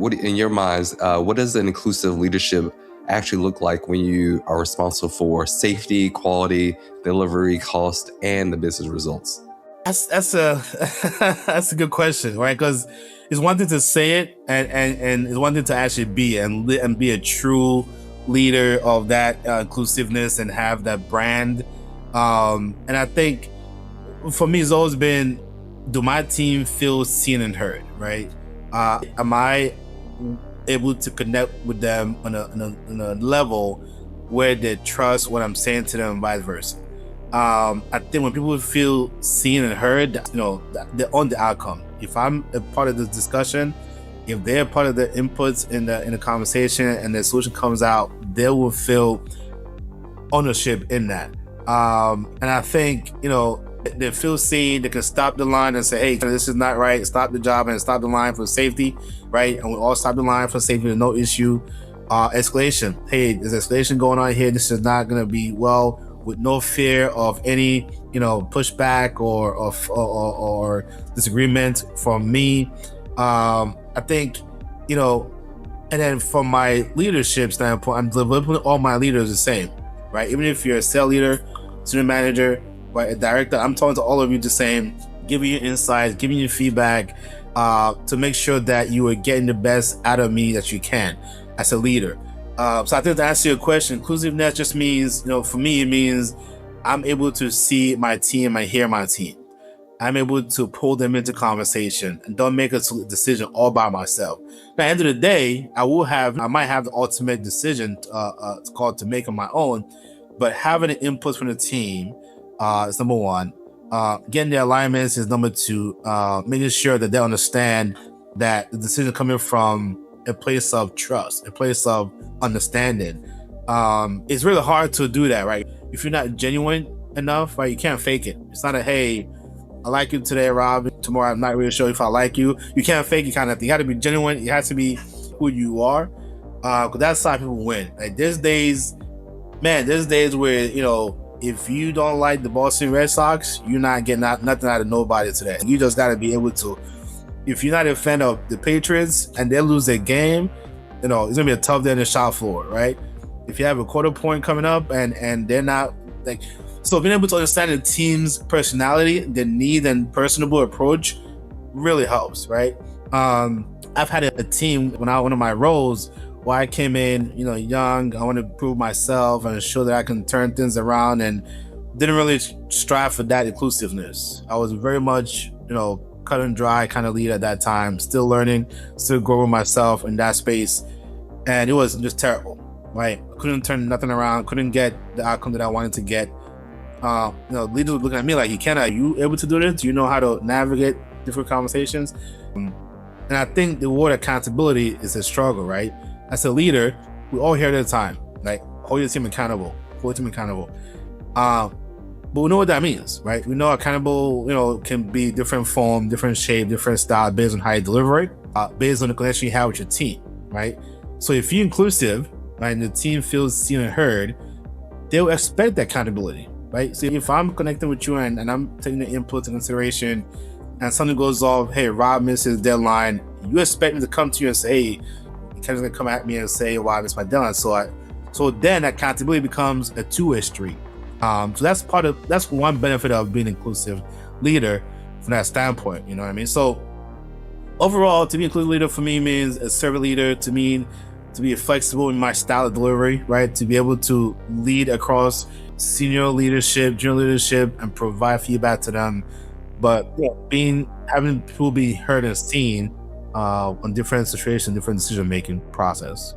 what in your minds, what does an inclusive leadership actually look like when you are responsible for safety, quality, delivery, cost, and the business results? That's a that's a good question, right? Because it's one thing to say it, and it's one thing to actually be and be a true leader of that inclusiveness and have that brand. And I think for me, it's always been, do my team feel seen and heard, right? Am I able to connect with them on a level where they trust what I'm saying to them, and vice versa? I think when people feel seen and heard, they're on the outcome. If I'm a part of this discussion, if they're part of the inputs in the conversation and the solution comes out, they will feel ownership in that. And I think, they feel seen, they can stop the line and say, hey, this is not right, stop the job and stop the line for safety, right? And we all stop the line for safety, there's no issue. Escalation, hey, there's escalation going on here, this is not going to be well, with no fear of any, pushback or disagreement from me. I think, and then from my leadership standpoint, I'm developing all my leaders the same, right? Even if you're a sales leader, senior manager, right, a director, I'm talking to all of you the same, giving you insights, giving you feedback, to make sure that you are getting the best out of me that you can as a leader. So I think to answer your question, inclusiveness just means, for me, it means I'm able to see my team and hear my team. I'm able to pull them into conversation and don't make a decision all by myself. Now, at the end of the day, I might have the ultimate decision to make on my own, but having an input from the team is number one. Getting their alignments is number two. Making sure that they understand that the decision coming from a place of trust, a place of understanding. It's really hard to do that, right? If you're not genuine enough, right, you can't fake it. It's not a, hey, I like you today, Rob. Tomorrow, I'm not really sure if I like you. You can't fake it kind of thing. You got to be genuine. It has to be who you are. Because that's how people win. Like there's days where, if you don't like the Boston Red Sox, you're not getting nothing out of nobody today. You just got to be able to, if you're not a fan of the Patriots and they lose their game, it's going to be a tough day in the shop floor, right? If you have a quarter point coming up and they're not like, so being able to understand the team's personality, the need and personable approach really helps, right? I've had a team when one of my roles where I came in, young, I want to prove myself and show that I can turn things around, and didn't really strive for that inclusiveness. I was very much, cut and dry kind of lead at that time, still learning, still growing myself in that space. And it was just terrible, right? I couldn't turn nothing around, couldn't get the outcome that I wanted to get. Leaders were looking at me like, are you able to do this? Do you know how to navigate different conversations? And I think the word accountability is a struggle, right? As a leader, we all hear it at a time, like hold your team accountable, But we know what that means, right? We know accountable, can be different form, different shape, different style based on how you deliver it, based on the connection you have with your team, right? So if you're inclusive, right, and the team feels seen and heard, they'll expect that accountability, right? So if I'm connecting with you and I'm taking the input into consideration and something goes off, hey, Rob missed his deadline, you expect me to come to you and say, hey, Kevin's gonna come at me and say, well, I missed my deadline. So then accountability becomes a two-way street. So that's one benefit of being an inclusive leader from that standpoint, you know what I mean? So overall, to be an inclusive leader for me means a servant leader, to me, to be flexible in my style of delivery, right? To be able to lead across senior leadership, junior leadership, and provide feedback to them. But having people be heard and seen on different situations, different decision-making process.